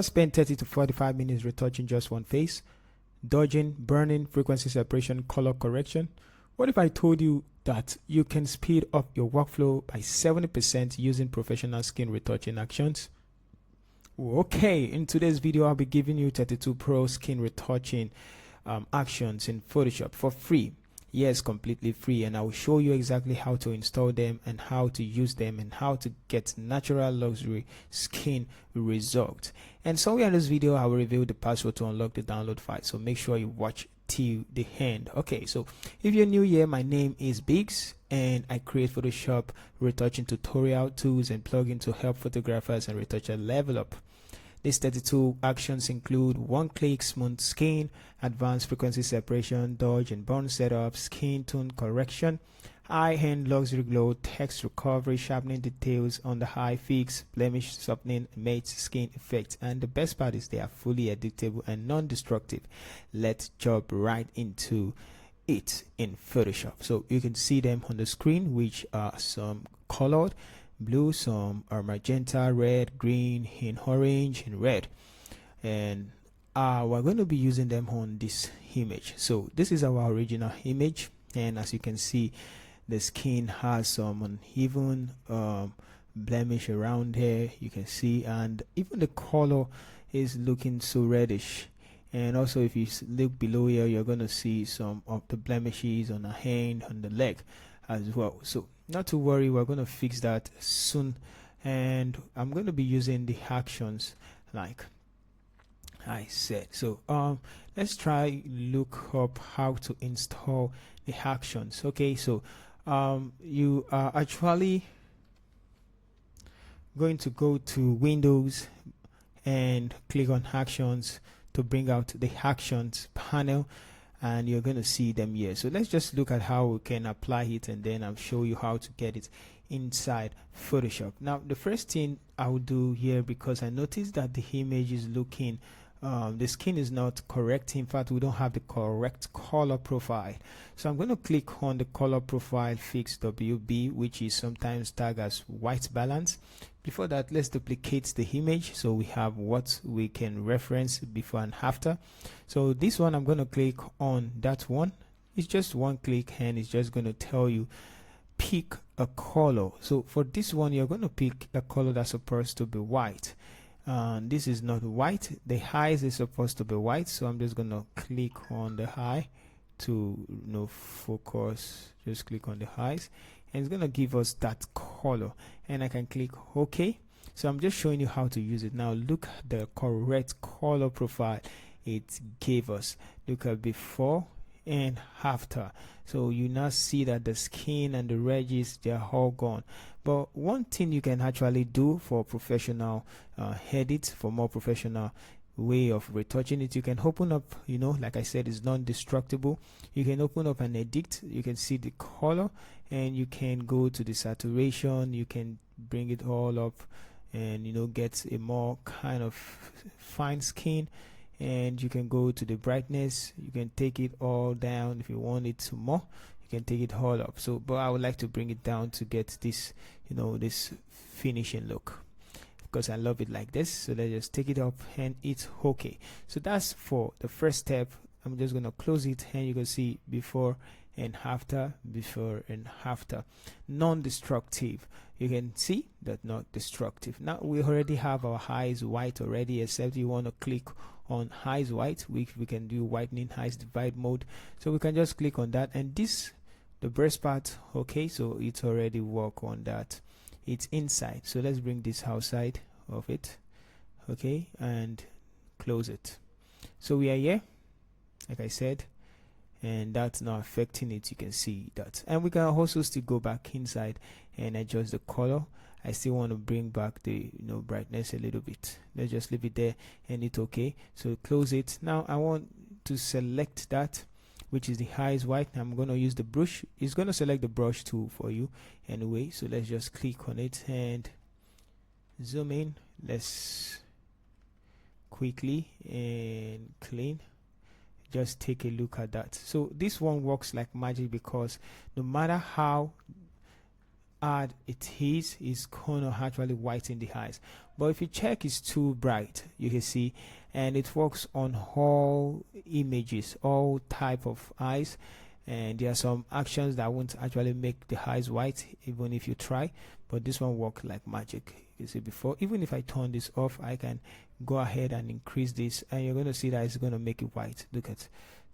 ever spent 30 to 45 minutes retouching just one face? Dodging, burning, frequency separation, color correction? What if I told you that you can speed up your workflow by 70% using professional skin retouching actions? Okay, in today's video, I'll be giving you 32 Pro Skin Retouching actions in Photoshop for free. Yes, completely free, and I will show you exactly how to install them and how to use them and how to get natural luxury skin results. And somewhere in this video, I will reveal the password to unlock the download file, so make sure you watch till the end. Okay, so if you're new here, my name is Biggs and I create Photoshop retouching tutorial tools and plugins to help photographers and retouchers level up. These 32 actions include one-click smooth skin, advanced frequency separation, dodge and burn setup, skin tone correction, high-end luxury glow, text recovery, sharpening details on the high fix, blemish softening, matte skin effect, and the best part is they are fully editable and non-destructive. Let's jump right into it in Photoshop. So you can see them on the screen, which are some colored blue, some are magenta, red, green, in orange, and red, and we're going to be using them on this image. So this is our original image, and as you can see, the skin has some uneven blemish around here, you can see, and even the color is looking so reddish. And also if you look below here, you're going to see some of the blemishes on the hand, on the leg as well. So not to worry, we're going to fix that soon, and I'm going to be using the actions like I said. So let's try look up how to install the actions. Okay, so you are actually going to go to Windows and click on actions to bring out the actions panel, and you're going to see them here. So let's just look at how we can apply it, and then I'll show you how to get it inside Photoshop. Now the first thing I will do here, because I noticed that the image is looking the skin is not correct. In fact, we don't have the correct color profile, so I'm going to click on the color profile fix WB, which is sometimes tagged as white balance. Before that, let's duplicate the image so we have what we can reference before and after. So this one, I'm going to click on that one. It's just one click, and it's just going to tell you pick a color. So for this one, you're going to pick a color that's supposed to be white. This is not white. The highs is supposed to be white, so I'm just going to click on the high to focus. Just click on the highs, and it's going to give us that color, and I can click OK. So I'm just showing you how to use it. Now look at the correct color profile it gave us. Look at before and after. So you now see that the skin and the edges, they're all gone. But one thing you can actually do for professional edits, for more professional way of retouching it, you can open up, like I said, it's non-destructible. You can open up and edit. You can see the color, and you can go to the saturation. You can bring it all up and get a more kind of fine skin. And you can go to the brightness. You can take it all down. If you want it to more, you can take it all up. So but I would like to bring it down to get this this finishing look, because I love it like this. So let's just take it up and it's okay. So that's for the first step. I'm just going to close it, and you can see before and after, before and after. Non-destructive. You can see that not destructive. Now we already have our eyes white already, except you want to click on eyes white. We can do whitening eyes divide mode, so we can just click on that, and this the breast part. Okay, so it's already work on that. It's inside, so let's bring this outside of it. Okay, and close it. So we are here, like I said, and that's not affecting it. You can see that, and we can also still go back inside and adjust the color. I still want to bring back the brightness a little bit. Let's just leave it there, and it's okay. So close it. Now I want to select that, which is the highest white. I'm going to use the brush. It's going to select the brush tool for you anyway. So let's just click on it and zoom in. Let's quickly and clean. Just take a look at that. So this one works like magic, because no matter how add it is gonna actually whiten the eyes. But if you check, it's too bright, you can see, and it works on all images, all type of eyes. And there are some actions that won't actually make the eyes white even if you try, but this one works like magic. You see before, even if I turn this off, I can go ahead and increase this, and you're going to see that it's going to make it white. Look at,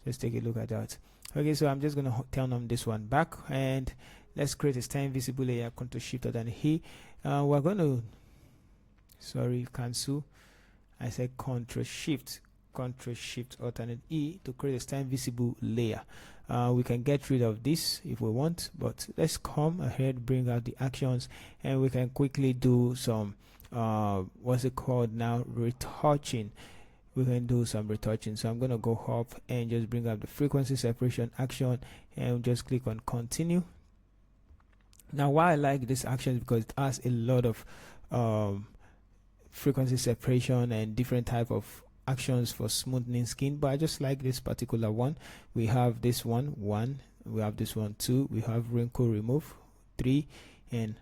let's take a look at that. Okay, so I'm just going to turn on this one back, and let's create a stand visible layer. Control Shift and E. We're going to, sorry, cancel. I said Control Shift alternate E to create a stand visible layer. We can get rid of this if we want, but let's come ahead, bring out the actions, and we can quickly do some what's it called now, retouching. We can do some retouching. So I'm going to go up and just bring up the frequency separation action and just click on continue. Now why I like this action is because it has a lot of frequency separation and different type of actions for smoothing skin, but I just like this particular one. We have this one, we have this one, 2, we have wrinkle remove, 3, and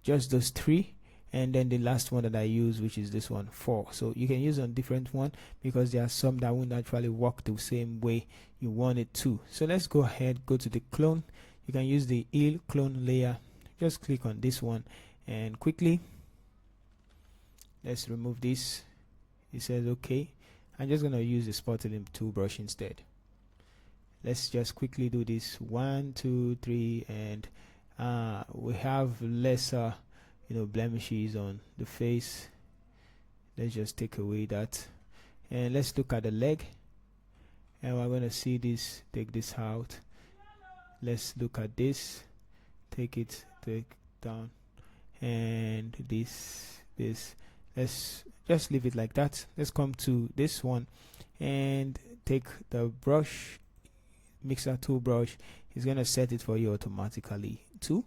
just those 3, and then the last one that I use, which is this one, 4. So you can use on different one because there are some that won't actually work the same way you want it to. So let's go ahead, go to the clone. You can use the ill clone layer. Just click on this one and quickly let's remove this. It says okay. I'm just going to use the spotting tool brush instead. Let's just quickly do this 1 2 3, and we have lesser blemishes on the face. Let's just take away that, and let's look at the leg, and we're going to see this, take this out. Let's look at this, take down, and this let's just leave it like that. Let's come to this one and take the brush, mixer tool brush. It's going to set it for you automatically too,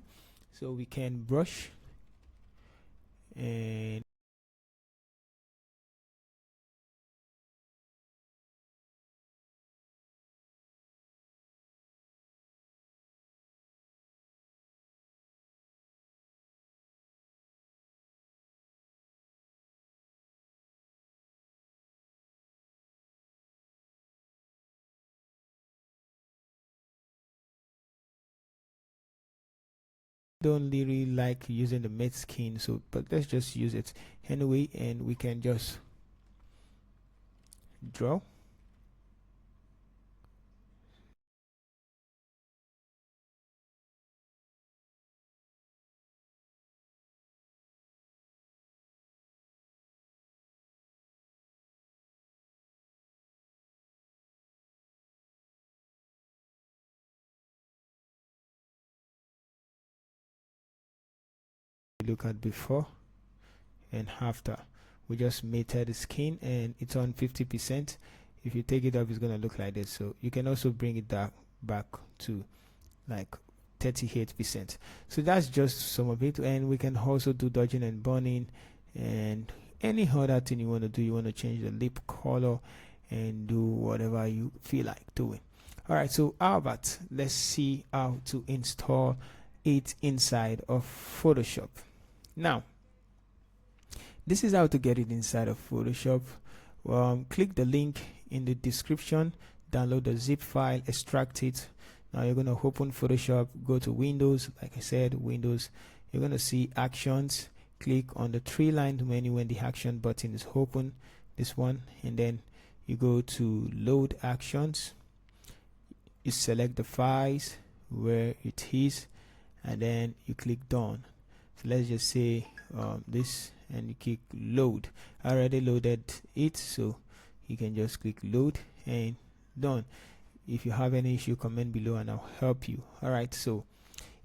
so we can brush and don't really like using the matte skin, so but let's just use it anyway, and we can just draw. Look at before and after. We just mated the skin and it's on 50%. If you take it off, it's gonna look like this. So you can also bring it back to like 38%. So that's just some of it, and we can also do dodging and burning and any other thing you want to do. You want to change the lip color and do whatever you feel like doing. All right, so how about let's see how to install it inside of Photoshop. Now this is how to get it inside of Photoshop. Click the link in the description, download the zip file, extract it. Now you're going to open Photoshop, go to Windows, like I said, Windows. You're going to see Actions. Click on the 3-line menu when the action button is open, this one, and then you go to Load Actions. You select the files where it is, and then you click Done. So let's just say this, and you click Load. I already loaded it, so you can just click Load and Done. If you have any issue, comment below and I'll help you. Alright, so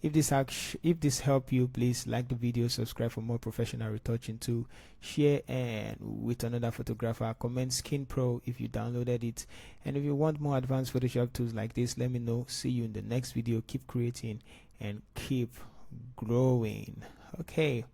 if this helped you, please like the video, subscribe for more professional retouching too, share and with another photographer, comment Skin Pro if you downloaded it, and if you want more advanced Photoshop tools like this, let me know. See you in the next video. Keep creating and keep growing. Okay.